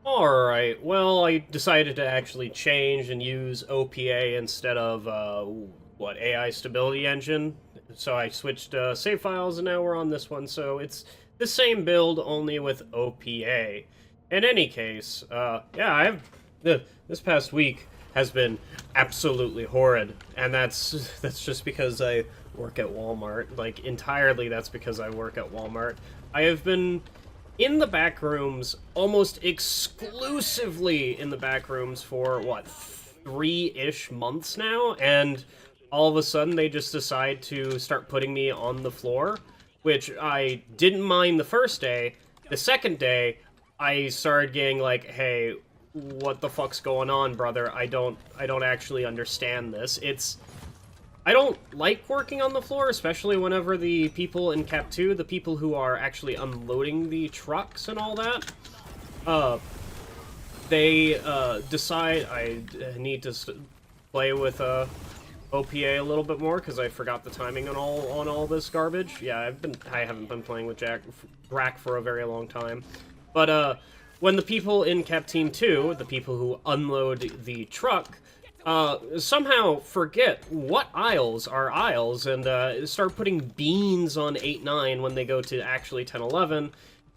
Alright, well, I decided to actually change and use OPA instead of, AI Stability Engine. So I switched save files, and now we're on this one, so it's the same build, only with OPA. In any case, yeah, this past week has been absolutely horrid, and that's just because I work at Walmart. Like, entirely that's because I work at Walmart. I have been in the back rooms, almost exclusively in the back rooms for, what, 3-ish months now, and all of a sudden they just decide to start putting me on the floor, which I didn't mind the first day. The second day, I started getting like, hey, what the fuck's going on, brother? I don't actually understand this. I don't like working on the floor, especially whenever the people in Cap 2, the people who are actually unloading the trucks and all that, they decide I need to play with OPA a little bit more because I forgot the timing on all this garbage. Yeah, I haven't been playing with Drac for a very long time, but when the people in Cap Team 2, the people who unload the truck, somehow forget what aisles are aisles and start putting beans on 8-9 when they go to actually 10-11.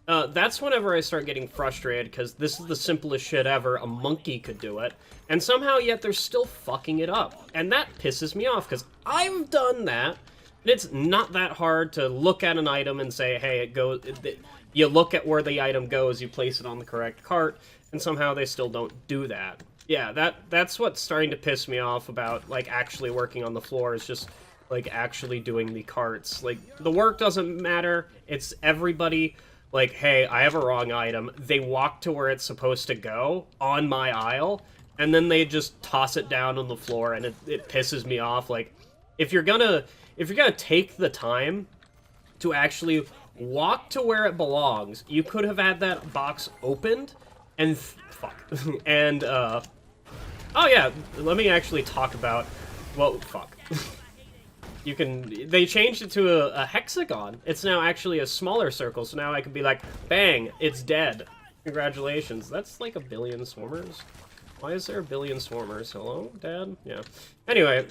That's whenever I start getting frustrated, because this is the simplest shit ever. A monkey could do it, and somehow yet they're still fucking it up. And that pisses me off, because I've done that. It's not that hard to look at an item and say, hey, it goes... You look at where the item goes, you place it on the correct cart, and somehow they still don't do that. Yeah, that's what's starting to piss me off about, like, actually working on the floor, is just, like, actually doing the carts. Like, the work doesn't matter, it's everybody, like, hey, I have a wrong item, they walk to where it's supposed to go, on my aisle, and then they just toss it down on the floor, and it pisses me off. Like, if you're gonna take the time to actually walk to where it belongs, you could have had that box opened, and fuck, and, oh yeah, let me actually talk about... Whoa, fuck. They changed it to a hexagon. It's now actually a smaller circle, so now I can be like, bang, it's dead. Congratulations. That's like 1 billion swarmers. Why is there 1 billion swarmers? Hello, Dad? Yeah. Anyway,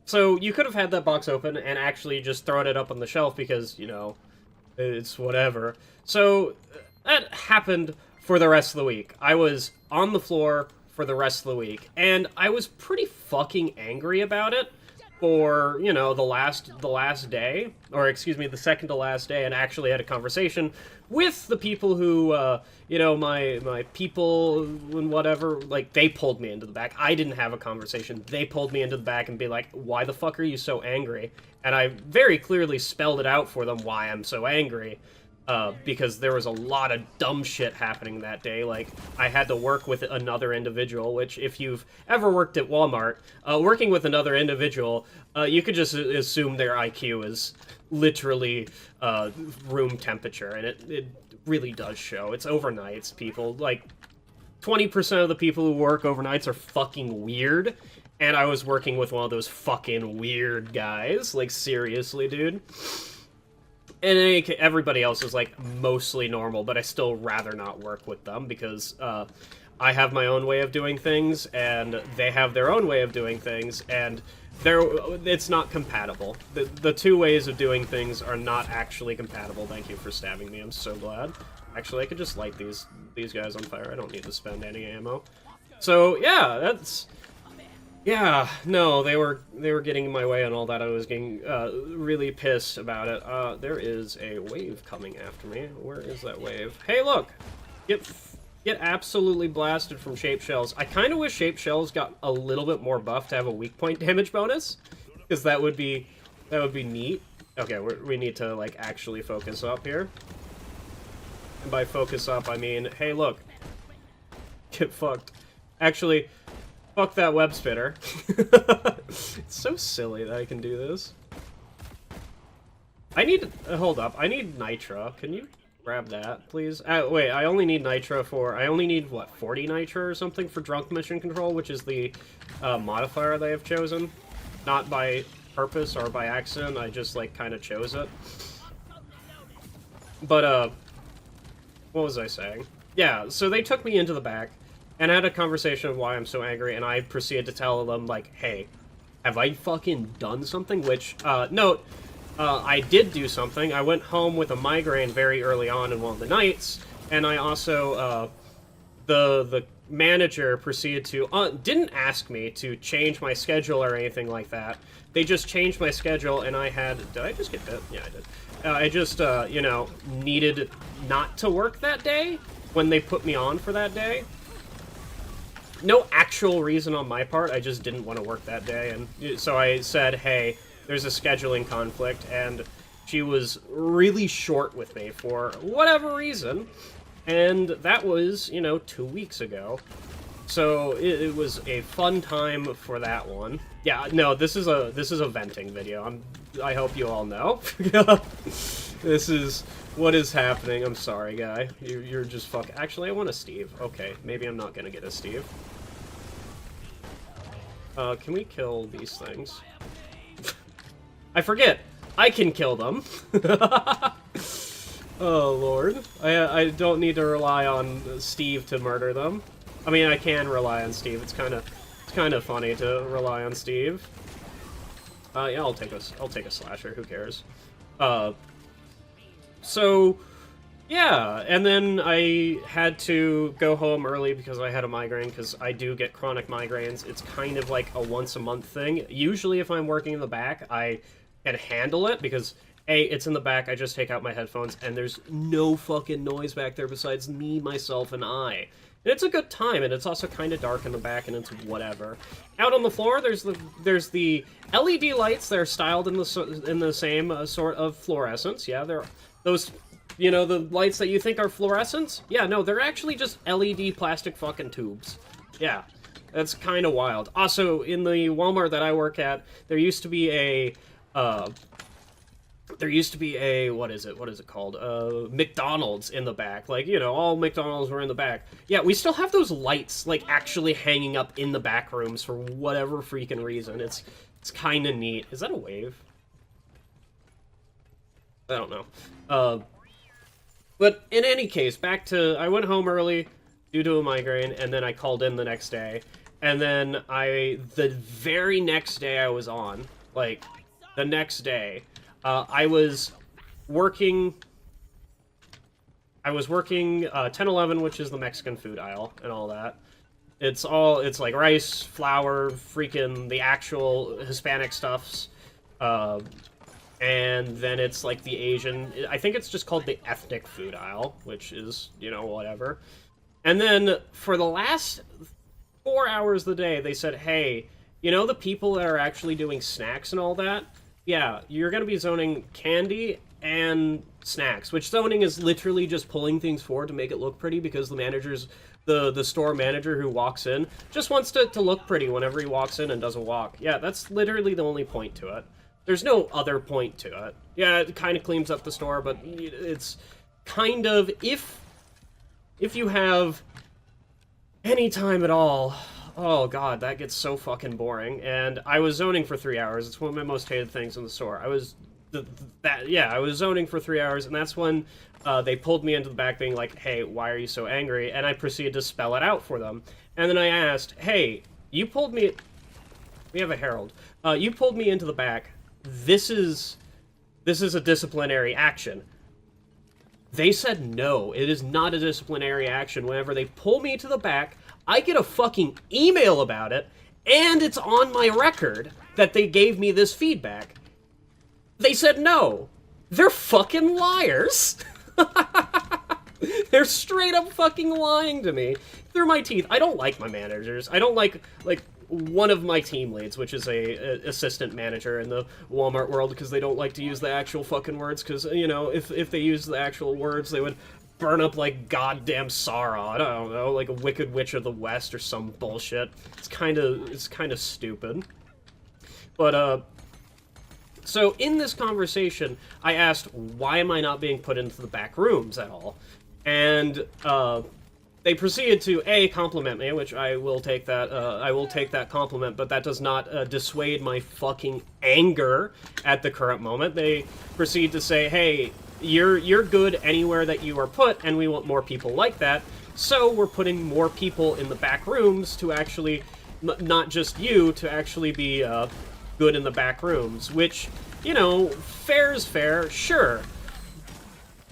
so you could have had that box open and actually just thrown it up on the shelf because, you know, it's whatever. So, that happened for the rest of the week. I was on the floor for the rest of the week, and I was pretty fucking angry about it for, you know, the last day, or excuse me, the second to last day, and actually had a conversation with the people who, you know, my people and whatever, like, they pulled me into the back. I didn't have a conversation. They pulled me into the back and be like, why the fuck are you so angry? And I very clearly spelled it out for them why I'm so angry. Because there was a lot of dumb shit happening that day. Like, I had to work with another individual, which, if you've ever worked at Walmart, working with another individual, you could just assume their IQ is literally room temperature, and it really does show. It's overnights, people. Like, 20% of the people who work overnights are fucking weird, and I was working with one of those fucking weird guys. Like, seriously, dude. And everybody else is, like, mostly normal, but I still rather not work with them because I have my own way of doing things, and they have their own way of doing things, and it's not compatible. The two ways of doing things are not actually compatible. Thank you for stabbing me, I'm so glad. Actually, I could just light these guys on fire. I don't need to spend any ammo. So, yeah, that's... Yeah, no, they were getting in my way and all that. I was getting really pissed about it. There is a wave coming after me. Where is that wave? Hey, look! Get absolutely blasted from Shape Shells. I kind of wish Shape Shells got a little bit more buff to have a weak point damage bonus, because that would be neat. Okay, we need to, like, actually focus up here. And by focus up, I mean, hey, look. Get fucked. Actually... Fuck that web spitter. It's so silly that I can do this. I need... hold up. I need Nitra. Can you grab that, please? Wait, I only need Nitra for... I only need, what, 40 Nitra or something for Drunk Mission Control, which is the modifier that I've chosen. Not by purpose or by accident, I just, like, kind of chose it. But, what was I saying? Yeah, so they took me into the back and had a conversation of why I'm so angry, and I proceeded to tell them, like, hey, have I fucking done something? Which, note, I did do something. I went home with a migraine very early on in one of the nights, and I also, the manager proceeded to, didn't ask me to change my schedule or anything like that. They just changed my schedule, and I had, did I just get bit? Yeah, I did. I just, you know, needed not to work that day when they put me on for that day. No actual reason on my part, I just didn't want to work that day, and so I said, hey, there's a scheduling conflict, and she was really short with me for whatever reason, and that was, you know, 2 weeks ago. So it was a fun time for that one. Yeah, no, this is a venting video. I hope you all know. This is what is happening. I'm sorry, guy. You're just fuck. Actually, I want a Steve. Okay, maybe I'm not gonna get a Steve. Can we kill these things? I forget. I can kill them. Oh lord. I don't need to rely on Steve to murder them. I mean, I can rely on Steve. It's kind of funny to rely on Steve. Yeah, I'll take a slasher. Who cares? So, yeah, and then I had to go home early because I had a migraine, because I do get chronic migraines. It's kind of like a once-a-month thing. Usually if I'm working in the back, I can handle it, because A, it's in the back, I just take out my headphones, and there's no fucking noise back there besides me, myself, and I. And it's a good time, and it's also kind of dark in the back, and it's whatever. Out on the floor, there's the LED lights that are styled in the same sort of fluorescence. Yeah, they're those, you know, the lights that you think are fluorescents? Yeah, no, they're actually just LED plastic fucking tubes. Yeah, that's kind of wild. Also, in the Walmart that I work at, there used to be a, what is it called? McDonald's in the back. Like, you know, all McDonald's were in the back. Yeah, we still have those lights, like, actually hanging up in the back rooms for whatever freaking reason. It's kind of neat. Is that a wave? I don't know. But in any case, back to, I went home early due to a migraine, and then I called in the next day. And then the very next day I was on, like, the next day, I was working 10-11, which is the Mexican food aisle, and all that. It's like rice, flour, freaking the actual Hispanic stuffs, and then it's like the Asian, I think it's just called the ethnic food aisle, which is, you know, whatever. And then for the last 4 hours of the day, they said, hey, you know the people that are actually doing snacks and all that? Yeah, you're going to be zoning candy and snacks, which zoning is literally just pulling things forward to make it look pretty, because the manager's, the store manager who walks in just wants to look pretty whenever he walks in and does a walk. Yeah, that's literally the only point to it. There's no other point to it. Yeah, it kind of cleans up the store, but it's kind of, if you have any time at all, oh god, that gets so fucking boring. And I was zoning for 3 hours. It's one of my most hated things in the store. I was zoning for 3 hours, and that's when they pulled me into the back being like, hey, why are you so angry? And I proceeded to spell it out for them. And then I asked, hey, you pulled me... We have a herald. You pulled me into the back. This is a disciplinary action. They said no, it is not a disciplinary action. Whenever they pull me to the back, I get a fucking email about it, and it's on my record that they gave me this feedback. They said no. They're fucking liars. They're straight up fucking lying to me through my teeth. I don't like my managers. I don't like one of my team leads, which is a assistant manager in the Walmart world, because they don't like to use the actual fucking words, because, you know, if they use the actual words, they would burn up like goddamn Sauron. I don't know, like a Wicked Witch of the West or some bullshit. It's kind of stupid. But, so in this conversation, I asked, why am I not being put into the back rooms at all? And, they proceeded to, A, compliment me, which I will take that compliment, but that does not dissuade my fucking anger at the current moment. They proceed to say, hey, you're good anywhere that you are put, and we want more people like that, So we're putting more people in the back rooms to actually, not just you, to actually be good in the back rooms, which, you know, fair's fair, sure.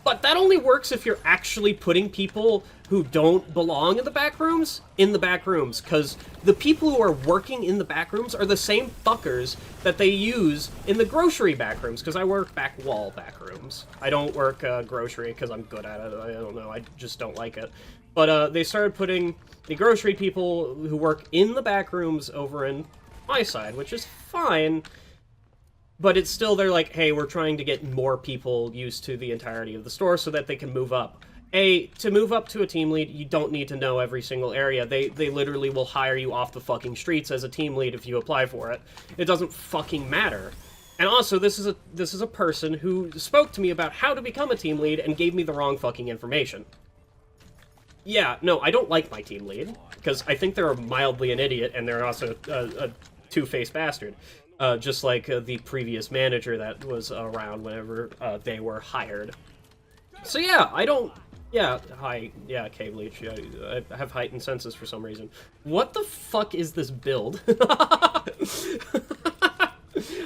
But that only works if you're actually putting people who don't belong in the back rooms, because the people who are working in the back rooms are the same fuckers that they use in the grocery back rooms, because I work back wall back rooms. I don't work grocery because I'm good at it. I don't know, I just don't like it. But they started putting the grocery people who work in the back rooms over in my side, which is fine. But it's still, they're like, hey, we're trying to get more people used to the entirety of the store so that they can move up. To move up to a team lead, you don't need to know every single area. They literally will hire you off the fucking streets as a team lead if you apply for it. It doesn't fucking matter. And also, this is a person who spoke to me about how to become a team lead and gave me the wrong fucking information. Yeah, no, I don't like my team lead, because I think they're mildly an idiot, and they're also a two-faced bastard. Just like the previous manager that was around whenever they were hired. So yeah, I don't... Yeah, Cave Leech. Yeah, I have heightened senses for some reason. What the fuck is this build?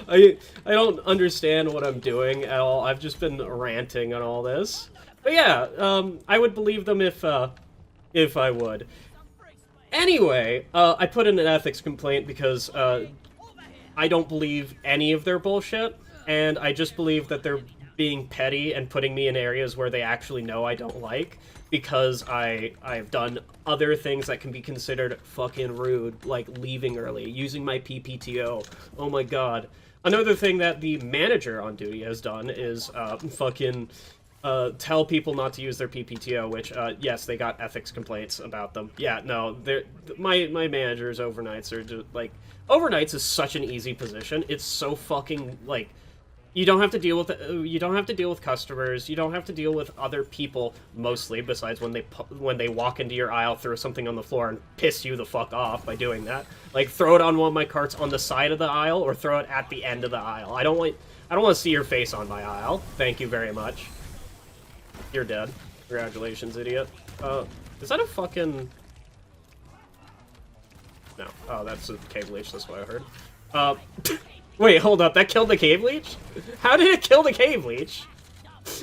I don't understand what I'm doing at all. I've just been ranting on all this. But yeah, I would believe them if I would. Anyway, I put in an ethics complaint because I don't believe any of their bullshit, and I just believe that they're being petty and putting me in areas where they actually know I don't like, because I've done other things that can be considered fucking rude, like leaving early, using my PPTO. Oh my god. Another thing that the manager on duty has done is tell people not to use their PPTO, which, yes, they got ethics complaints about them. Yeah, no, my managers overnights are just, like, overnights is such an easy position. It's so fucking, like, you don't have to deal with customers, you don't have to deal with other people, mostly, besides when they walk into your aisle, throw something on the floor, and piss you the fuck off by doing that. Like, throw it on one of my carts on the side of the aisle, or throw it at the end of the aisle. I don't want to see your face on my aisle. Thank you very much. You're dead. Congratulations, idiot. Is that a fucking... No. Oh, that's a cave leech, that's what I heard. Wait, hold up, that killed the cave leech? How did it kill the cave leech?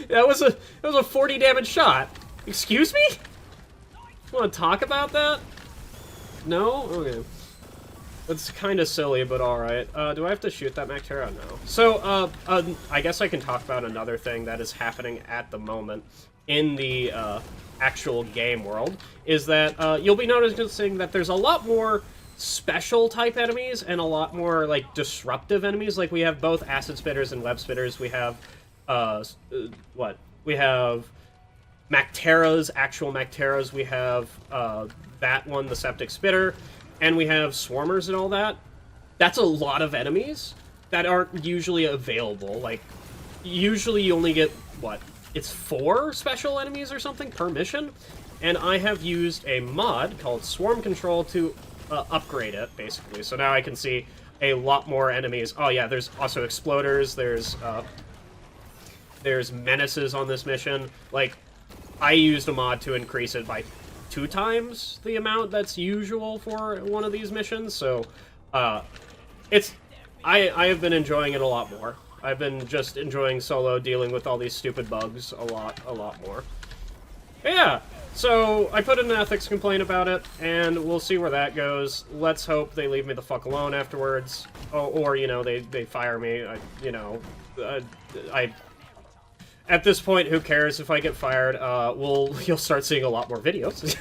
That was a 40 damage shot. Excuse me? Want to talk about that? No? Okay. That's kind of silly, but alright. Do I have to shoot that Mactera? No. So, I guess I can talk about another thing that is happening at the moment in the, actual game world, is that, you'll be noticing that there's a lot more special type enemies and a lot more, like, disruptive enemies. Like, we have both acid spitters and web spitters. We have, We have Macteras, actual Macteras. We have, that one, the septic spitter. And we have swarmers and all that. That's a lot of enemies that aren't usually available. Like, usually you only get, what? It's 4 special enemies or something per mission? And I have used a mod called Swarm Control to upgrade it, basically. So now I can see a lot more enemies. Oh yeah, there's also exploders, there's menaces on this mission. Like, I used a mod to increase it by 2 times the amount that's usual for one of these missions, so, I have been enjoying it a lot more. I've been just enjoying solo dealing with all these stupid bugs a lot more. But yeah, so I put in an ethics complaint about it, and we'll see where that goes. Let's hope they leave me the fuck alone afterwards, or you know, they fire me. At this point, who cares if I get fired? You'll start seeing a lot more videos.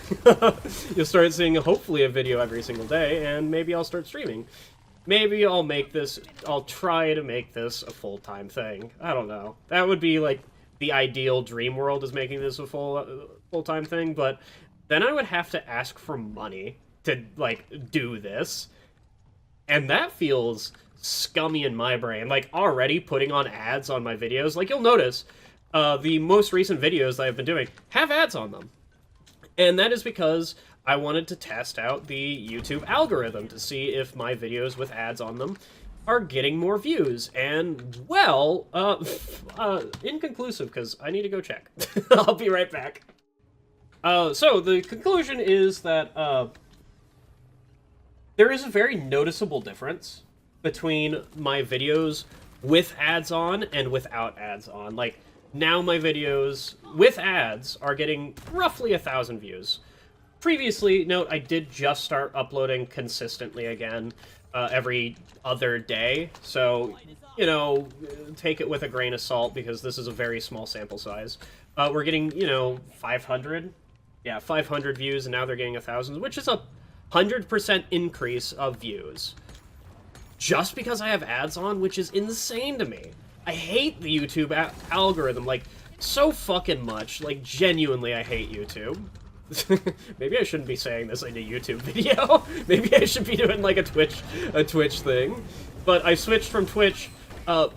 You'll start seeing, hopefully, a video every single day, and maybe I'll start streaming. Maybe I'll try to make this a full-time thing. I don't know. That would be, like, the ideal dream world, is making this a full-time thing, but then I would have to ask for money to, like, do this. And that feels scummy in my brain. Like, already putting on ads on my videos. Like, you'll notice, the most recent videos that I've been doing have ads on them. And that is because I wanted to test out the YouTube algorithm to see if my videos with ads on them are getting more views. And, well, inconclusive, because I need to go check. I'll be right back. So the conclusion is that there is a very noticeable difference between my videos with ads on and without ads on. Like, now my videos with ads are getting roughly 1,000 views. Previously, note, I did just start uploading consistently again every other day, so, you know, take it with a grain of salt because this is a very small sample size. We're getting, you know, 500. Yeah, 500 views, and now they're getting 1,000, which is a 100% increase of views. Just because I have ads on, which is insane to me. I hate the YouTube algorithm, like, so fucking much. Like, genuinely, I hate YouTube. Maybe I shouldn't be saying this in a YouTube video. Maybe I should be doing, like, a Twitch thing. But I switched from Twitch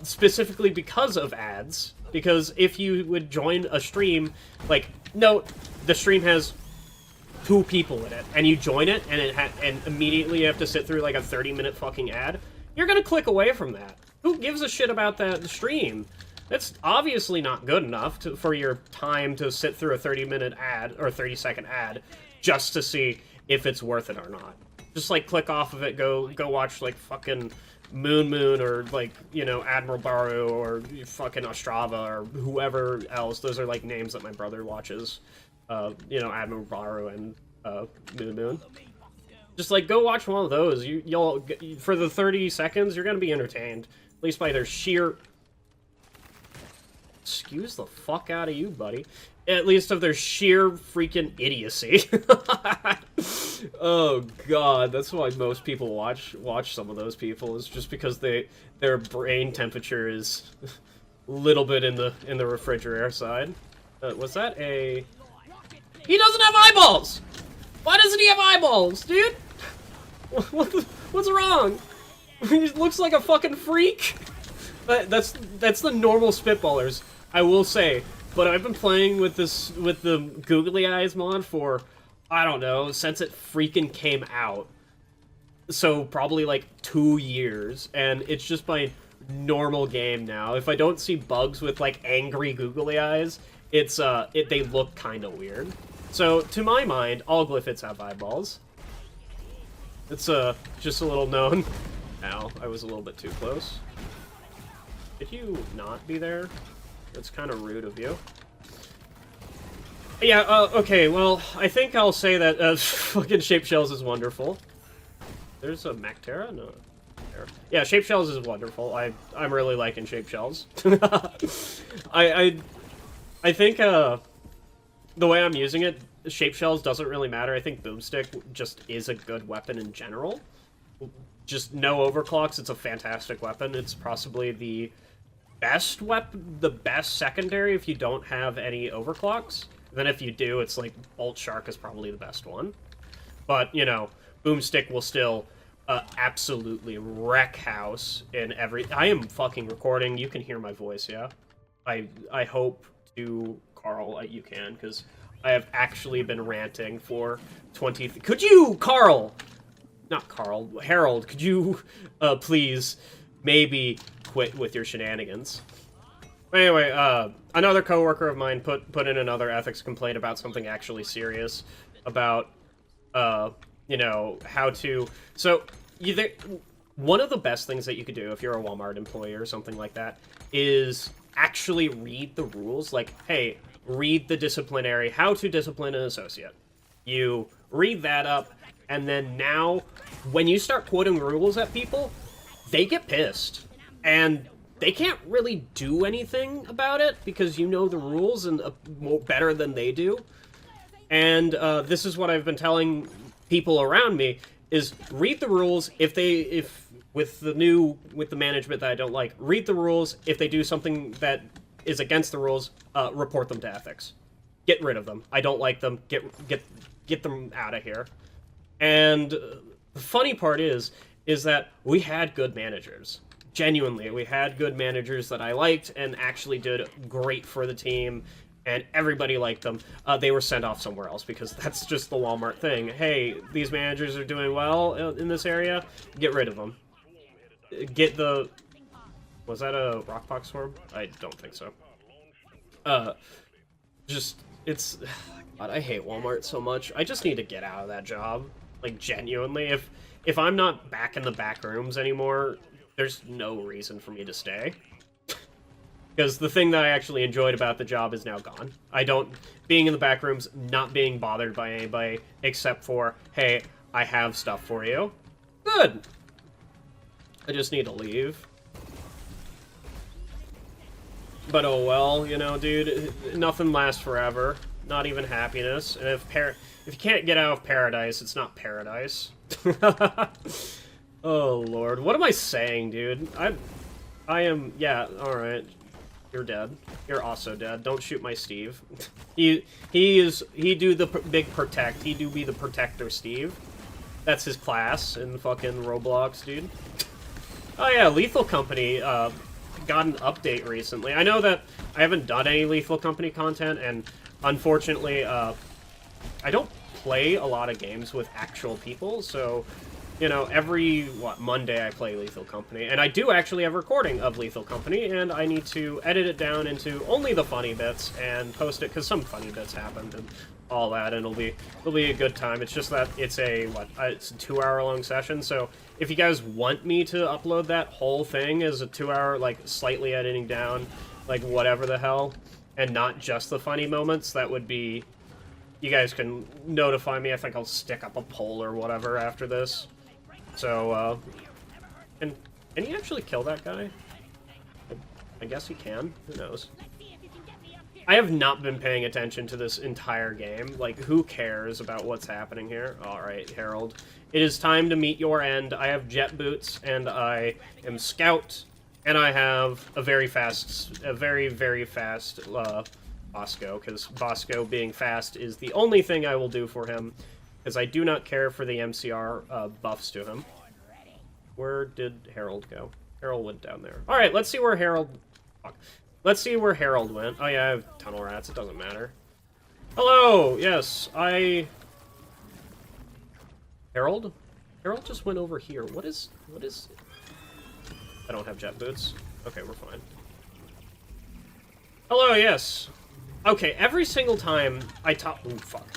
specifically because of ads. Because if you would join a stream, like, note, the stream has 2 people in it, and you join it, and immediately you have to sit through, like, a 30-minute fucking ad, you're gonna click away from that. Who gives a shit about that stream? That's obviously not good enough for your time to sit through a 30-minute ad, or 30-second ad, just to see if it's worth it or not. Just, like, click off of it, go watch, like, fucking Moon, or, like, you know, Admiral Baru, or fucking Ostrava, or whoever else. Those are, like, names that my brother watches. You know, Admiral Baru and Moon. Just, like, go watch one of those. You'll for the 30 seconds, you're gonna be entertained. At least by their sheer... Excuse the fuck out of you, buddy. At least of their sheer freaking idiocy. Oh god, that's why most people watch some of those people, is just because their brain temperature is a little bit in the refrigerator side. Was that a... He doesn't have eyeballs! Why doesn't he have eyeballs, dude? What's wrong? He looks like a fucking freak. That's the normal spitballers, I will say. But I've been playing with the Googly Eyes mod for, I don't know, since it freaking came out. So probably like 2 years, and it's just my normal game now. If I don't see bugs with like angry Googly Eyes, they look kind of weird. So to my mind, all Glyphids have eyeballs. It's just a little known. Ow, I was a little bit too close. Could you not be there? That's kind of rude of you. Yeah, okay, well, I think I'll say that fucking Shape Shells is wonderful. There's a Mactera? No. Yeah, Shape Shells is wonderful. I'm really liking Shape Shells. I think, the way I'm using it, Shape Shells doesn't really matter. I think Boomstick just is a good weapon in general. Just no overclocks, it's a fantastic weapon. It's possibly the best secondary if you don't have any overclocks. Then if you do, it's like Bolt Shark is probably the best one. But, you know, Boomstick will still absolutely wreck house in every... I am fucking recording. You can hear my voice, yeah? I hope to... Carl, you can, because I have actually been ranting for 20... Could you, Carl? Not Carl, Harold, could you please maybe quit with your shenanigans? Anyway, another coworker of mine put in another ethics complaint about something actually serious, about, you know, how to... So, one of the best things that you could do if you're a Walmart employee or something like that is actually read the rules. Like, hey, read the disciplinary, how to discipline an associate. You read that up, and then now, when you start quoting rules at people, they get pissed. And they can't really do anything about it, because you know the rules and better than they do. And this is what I've been telling people around me, is read the rules. With the management that I don't like, read the rules. If they do something that is against the rules, report them to ethics. Get rid of them. I don't like them. Get them out of here. And the funny part is that we had good managers. Genuinely, we had good managers that I liked and actually did great for the team, and everybody liked them. They were sent off somewhere else, because that's just the Walmart thing. Hey, these managers are doing well in this area, get rid of them. Get the... Was that a Rockpox Swarm? I don't think so. Just It's... God, I hate Walmart so much. I just need to get out of that job. Like, genuinely. If I'm not back in the back rooms anymore, there's no reason for me to stay. Because the thing that I actually enjoyed about the job is now gone. I don't... Being in the back rooms, not being bothered by anybody, except for, hey, I have stuff for you. Good! I just need to leave. But oh well, you know, dude, nothing lasts forever. Not even happiness. And if you can't get out of paradise, it's not paradise. Oh lord, what am I saying, dude? I am, yeah, alright. You're dead. You're also dead. Don't shoot my Steve. He do the big protect. He do be the protector, Steve. That's his class in fucking Roblox, dude. Oh yeah, Lethal Company got an update recently. I know that I haven't done any Lethal Company content, and unfortunately, I don't play a lot of games with actual people, so, you know, every, Monday I play Lethal Company, and I do actually have a recording of Lethal Company, and I need to edit it down into only the funny bits and post it, because some funny bits happened and all that, and it'll be a good time. It's just that it's it's a 2-hour-long session, so if you guys want me to upload that whole thing as a 2-hour, like, slightly editing down, like, whatever the hell, and not just the funny moments, that would be... You guys can notify me. I think I'll stick up a poll or whatever after this. So, can he actually kill that guy? I guess he can. Who knows? I have not been paying attention to this entire game. Like, who cares about what's happening here? Alright, Harold. It is time to meet your end. I have jet boots, and I am Scout, and I have a very, very fast, Bosco, because Bosco being fast is the only thing I will do for him, because I do not care for the MCR buffs to him. Where did Harold go? Harold went down there. Alright, let's see where Harold... Fuck. Let's see where Harold went. Oh yeah, I have tunnel rats, it doesn't matter. Hello! Yes, Harold? Harold just went over here. What is... I don't have jet boots. Okay, we're fine. Hello, yes. Okay, every single time I talk... Ooh, fuck.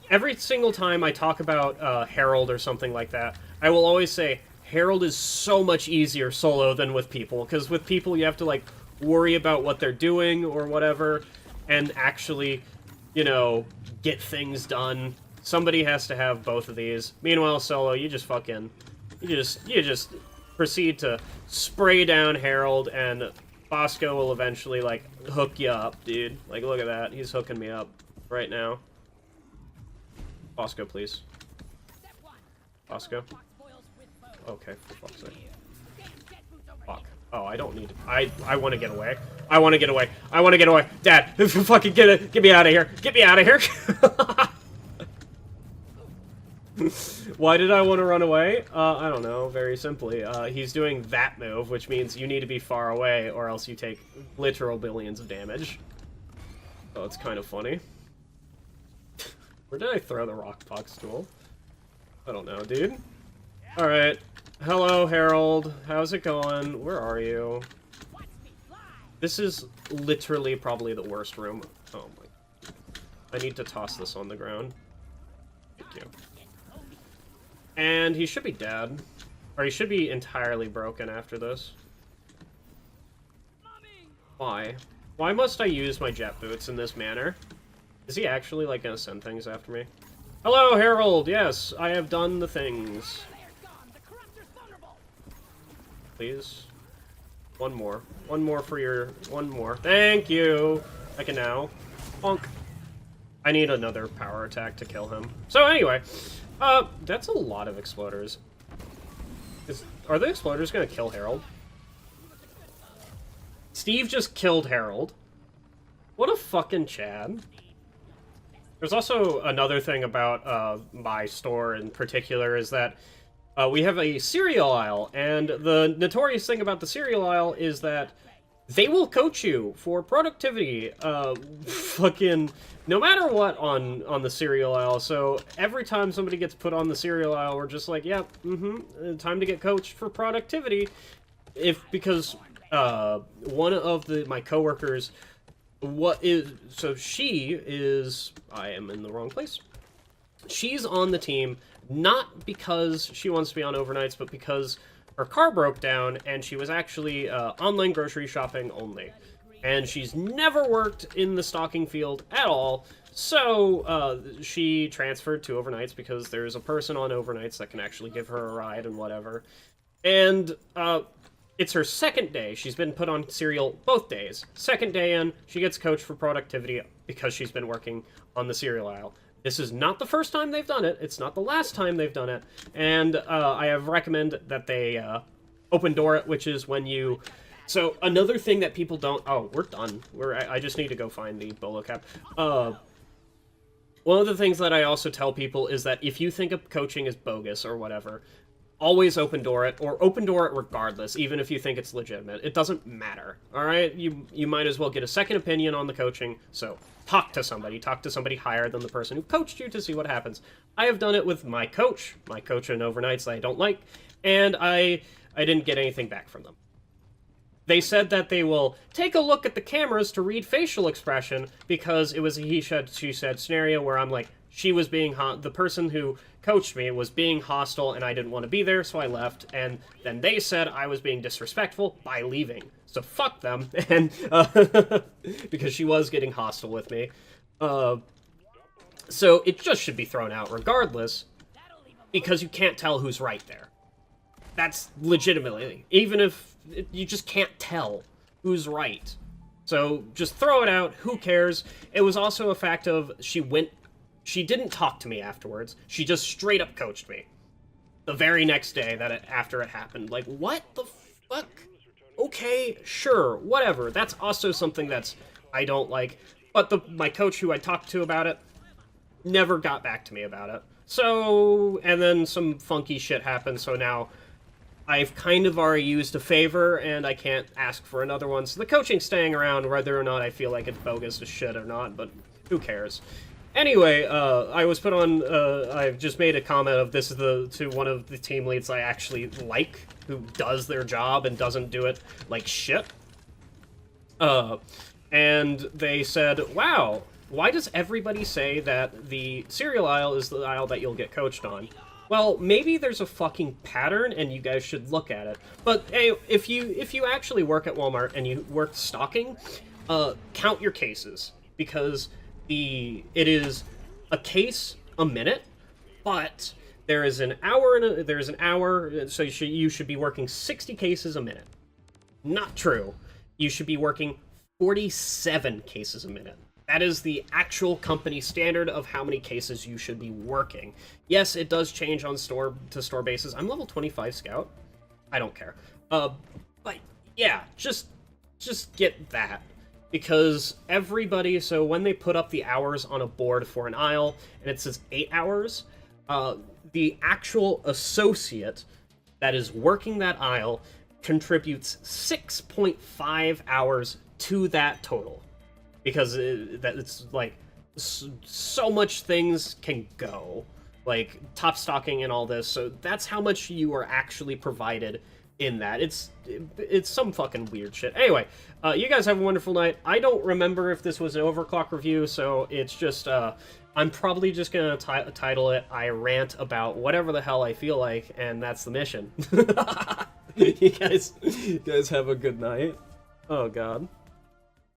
Every single time I talk about Harold or something like that, I will always say, Harold is so much easier solo than with people, because with people you have to, like, worry about what they're doing or whatever, and actually, you know, get things done. Somebody has to have both of these. Meanwhile, solo, you just fucking... You just proceed to spray down Harold, and Bosco will eventually, like, hook you up, dude. Like, look at that. He's hooking me up right now. Bosco, please. Bosco? Okay, for fuck's sake. Fuck. Oh, I don't need to... I want to get away. I want to get away. I want to get away. Dad, fucking get me out of here. Get me out of here. Why did I want to run away? I don't know, very simply. He's doing that move, which means you need to be far away, or else you take literal billions of damage. Oh, it's kind of funny. Where did I throw the rock box tool? I don't know, dude. Alright. Hello, Harold. How's it going? Where are you? This is literally probably the worst room. Oh my... I need to toss this on the ground. Thank you. And he should be dead. Or he should be entirely broken after this. Why? Why must I use my jet boots in this manner? Is he actually, like, gonna send things after me? Hello, Harold! Yes, I have done the things. Please. One more. One more for your... One more. Thank you! I can now. Bonk. I need another power attack to kill him. So anyway, that's a lot of exploders. Are the exploders gonna kill Harold? Steve just killed Harold. What a fucking Chad. There's also another thing about my store in particular is that we have a cereal aisle, and the notorious thing about the cereal aisle is that they will coach you for productivity, fucking, no matter what on the cereal aisle. So every time somebody gets put on the cereal aisle, we're just like, yep, time to get coached for productivity. Because one of my coworkers So she is, I am in the wrong place. She's on the team not because she wants to be on overnights, but because her car broke down and she was actually online grocery shopping only. And she's never worked in the stocking field at all, so she transferred to overnights because there's a person on overnights that can actually give her a ride and whatever. And it's her second day. She's been put on cereal both days. Second day in, she gets coached for productivity because she's been working on the cereal aisle. This is not the first time they've done it. It's not the last time they've done it. And I have recommended that they open door it, which is when you... So another thing that people don't... Oh, we're done. I just need to go find the bolo cap. One of the things that I also tell people is that if you think of coaching as bogus or whatever, always open door it, or open door it regardless, even if you think it's legitimate. It doesn't matter, all right? You might as well get a second opinion on the coaching, so talk to somebody higher than the person who coached you to see what happens. I have done it with my coach in overnights that I don't like, and I didn't get anything back from them. They said that they will take a look at the cameras to read facial expression because it was a he said, she said scenario where I'm like, she was being the person who coached me was being hostile and I didn't want to be there, so I left. And then they said I was being disrespectful by leaving. So fuck them. And because she was getting hostile with me. So it just should be thrown out regardless because you can't tell who's right there. That's legitimately, even if you just can't tell who's right. So just throw it out. Who cares? It was also a fact of she didn't talk to me afterwards. She just straight up coached me. The very next day after it happened. Like, what the fuck? Okay, sure, whatever. That's also something that's I don't like. But my coach who I talked to about it never got back to me about it. So, and then some funky shit happened, so now I've kind of already used a favor, and I can't ask for another one. So the coaching's staying around, whether or not I feel like it's bogus as shit or not, but who cares? Anyway, I was put on, I've just made a comment of this is to one of the team leads I actually like, who does their job and doesn't do it like shit. And they said, wow, why does everybody say that the cereal aisle is the aisle that you'll get coached on? Well, maybe there's a fucking pattern and you guys should look at it. But hey, if you actually work at Walmart and you work stocking, count your cases, because it is a case a minute, but there is an hour, so you should be working 60 cases a minute. Not true. You should be working 47 cases a minute. That is the actual company standard of how many cases you should be working. Yes, it does change on store-to-store basis. I'm level 25 scout. I don't care. But yeah, just get that. Because everybody, so when they put up the hours on a board for an aisle, and it says 8 hours, the actual associate that is working that aisle contributes 6.5 hours to that total. Because it's like, so much things can go. Like, top stocking and all this, so that's how much you are actually provided in that. It's some fucking weird shit. Anyway, you guys have a wonderful night. I don't remember if this was an overclock review, so it's just, I'm probably just gonna title it, I rant about whatever the hell I feel like, and that's the mission. You guys have a good night. Oh, God.